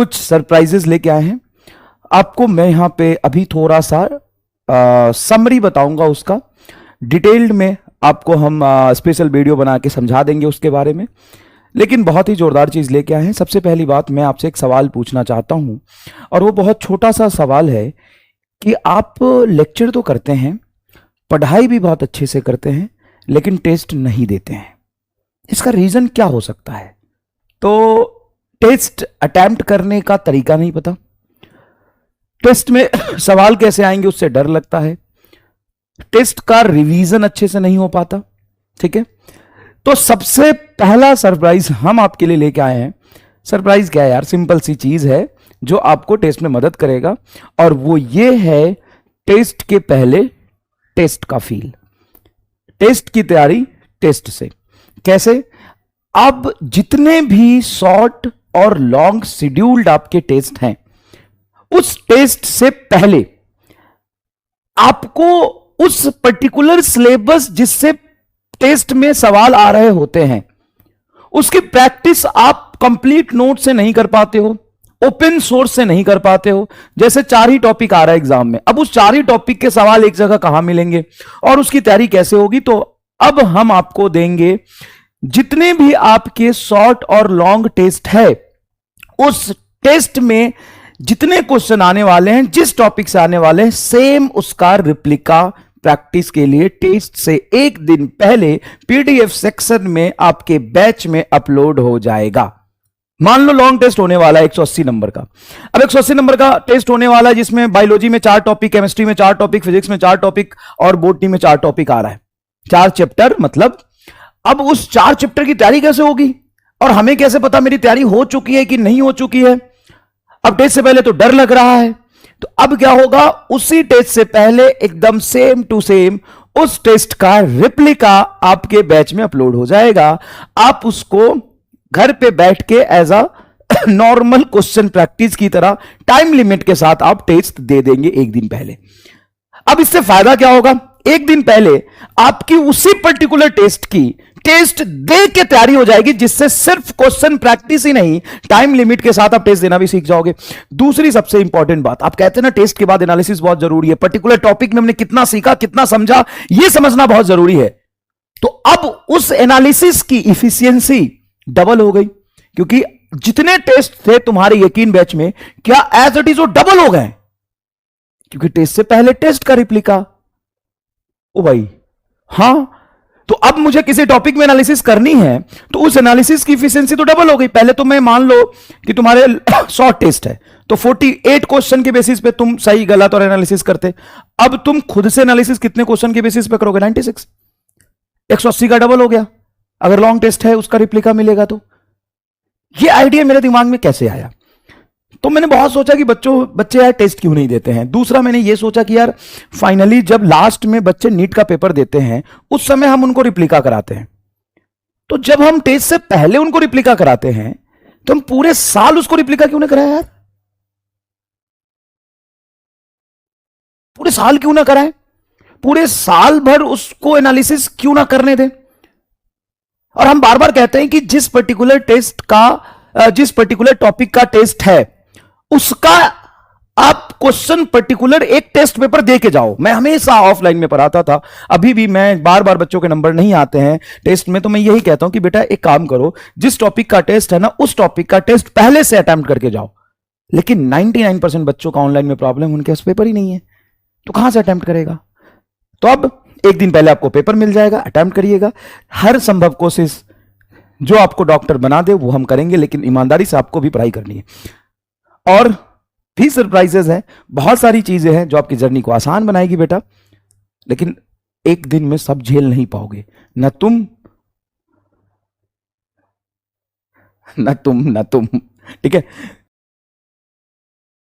कुछ सरप्राइजेस लेके आए हैं आपको। मैं यहाँ पे अभी थोड़ा सा समरी बताऊंगा उसका, डिटेल्ड में आपको हम स्पेशल वीडियो बना के समझा देंगे उसके बारे में, लेकिन बहुत ही जोरदार चीज लेके आए हैं। सबसे पहली बात, मैं आपसे एक सवाल पूछना चाहता हूं, और वो बहुत छोटा सा सवाल है कि आप लेक्चर तो करते हैं, पढ़ाई भी बहुत अच्छे से करते हैं, लेकिन टेस्ट नहीं देते हैं। इसका रीजन क्या हो सकता है? तो टेस्ट अटेम्प्ट करने का तरीका नहीं पता, टेस्ट में सवाल कैसे आएंगे उससे डर लगता है, टेस्ट का रिवीजन अच्छे से नहीं हो पाता। ठीक है, तो सबसे पहला सरप्राइज हम आपके लिए लेके आए हैं। सरप्राइज क्या है यार? सिंपल सी चीज है जो आपको टेस्ट में मदद करेगा, और वो ये है टेस्ट के पहले टेस्ट का फील, टेस्ट की तैयारी टेस्ट से। कैसे? अब जितने भी शॉर्ट और लॉन्ग शेड्यूल्ड आपके टेस्ट हैं, उस टेस्ट से पहले आपको उस पर्टिकुलर सिलेबस जिससे टेस्ट में सवाल आ रहे होते हैं, उसकी प्रैक्टिस आप कंप्लीट नोट से नहीं कर पाते हो, ओपन सोर्स से नहीं कर पाते हो। जैसे 4 ही टॉपिक आ रहा है एग्जाम में, अब उस 4 ही टॉपिक के सवाल एक जगह कहां मिलेंगे और उसकी तैयारी कैसे होगी? तो अब हम आपको देंगे जितने भी आपके शॉर्ट और लॉन्ग टेस्ट है, उस टेस्ट में जितने क्वेश्चन आने वाले हैं, जिस टॉपिक से आने वाले हैं, सेम उसका रिप्लिका प्रैक्टिस के लिए टेस्ट से एक दिन पहले पीडीएफ सेक्शन में आपके बैच में अपलोड हो जाएगा। मान लो लॉन्ग टेस्ट होने वाला है 180 नंबर का। अब 180 नंबर का टेस्ट होने वाला है जिसमें बायोलॉजी में 4 टॉपिक, केमिस्ट्री में 4 टॉपिक, फिजिक्स में 4 टॉपिक और बॉटनी में 4 टॉपिक आ रहा है, 4 चैप्टर। मतलब अब उस 4 चैप्टर की तैयारी कैसे होगी, और हमें कैसे पता मेरी तैयारी हो चुकी है कि नहीं हो चुकी है? अब टेस्ट से पहले तो डर लग रहा है, तो अब क्या होगा? उसी टेस्ट से पहले एकदम सेम टू सेम उस टेस्ट का रिप्लिका आपके बैच में अपलोड हो जाएगा। आप उसको घर पे बैठ के as a normal question practice की तरह टाइम लिमिट के साथ आप टेस्ट दे देंगे एक दिन पहले। अब इससे फायदा क्या होगा? एक दिन पहले आपकी उसी पर्टिकुलर टेस्ट की टेस्ट दे के तैयारी हो जाएगी, जिससे सिर्फ क्वेश्चन प्रैक्टिस ही नहीं, टाइम लिमिट के साथ आप टेस्ट देना भी सीख जाओगे। दूसरी सबसे इंपॉर्टेंट बात, आप कहते हैं ना टेस्ट के बाद एनालिसिस बहुत जरूरी है, पर्टिकुलर टॉपिक में हमने कितना सीखा, कितना समझा, यह समझना बहुत जरूरी है। तो अब उस एनालिसिस की इफिशियंसी डबल हो गई, क्योंकि जितने टेस्ट थे तुम्हारे यकीन बैच में, क्या एज इट इज वो डबल हो गए, क्योंकि टेस्ट से पहले टेस्ट का रिप्लिका। ओ भाई, हां, तो अब मुझे किसी टॉपिक में एनालिसिस करनी है, तो उस एनालिसिस की एफिशिएंसी तो डबल हो गई। पहले तो मैं मान लो कि तुम्हारे शॉर्ट टेस्ट है, तो 48 क्वेश्चन के बेसिस पे तुम सही गलत और एनालिसिस करते। अब तुम खुद से एनालिसिस कितने क्वेश्चन के बेसिस पे करोगे? 96, 180 का डबल हो गया। अगर लॉन्ग टेस्ट है उसका रिप्लिका मिलेगा। तो ये आइडिया मेरे दिमाग में कैसे आया? तो मैंने बहुत सोचा कि बच्चे यार टेस्ट क्यों नहीं देते हैं। दूसरा मैंने ये सोचा कि यार फाइनली जब लास्ट में बच्चे नीट का पेपर देते हैं, उस समय हम उनको रिप्लिका कराते हैं, तो जब हम टेस्ट से पहले उनको रिप्लिका कराते हैं, तो हम पूरे साल उसको रिप्लिका क्यों ना कराएं यार? पूरे साल क्यों ना कराएं? पूरे साल भर उसको एनालिसिस क्यों ना करने दें? और हम बार बार कहते हैं कि जिस पर्टिकुलर टॉपिक का टेस्ट है, उसका आप क्वेश्चन पर्टिकुलर एक टेस्ट पेपर दे के जाओ। मैं हमेशा ऑफलाइन में पढ़ाता था, अभी भी मैं बार बार बच्चों के नंबर नहीं आते हैं टेस्ट में, तो मैं यही कहता हूं कि बेटा एक काम करो, जिस टॉपिक का टेस्ट है ना, उस टॉपिक का टेस्ट पहले से अटेम्प्ट करके जाओ। लेकिन 99% बच्चों का ऑनलाइन में प्रॉब्लम, उनके पास पेपर ही नहीं है, तो कहां से अटेम्प्ट करेगा? तो अब एक दिन पहले आपको पेपर मिल जाएगा, अटेम्प्ट करिएगा। हर संभव कोशिश जो आपको डॉक्टर बना दे वो हम करेंगे, लेकिन ईमानदारी से आपको भी पढ़ाई करनी है। और भी सरप्राइजेस हैं, बहुत सारी चीजें हैं जो आपकी जर्नी को आसान बनाएगी बेटा, लेकिन एक दिन में सब झेल नहीं पाओगे। न तुम, ठीक है।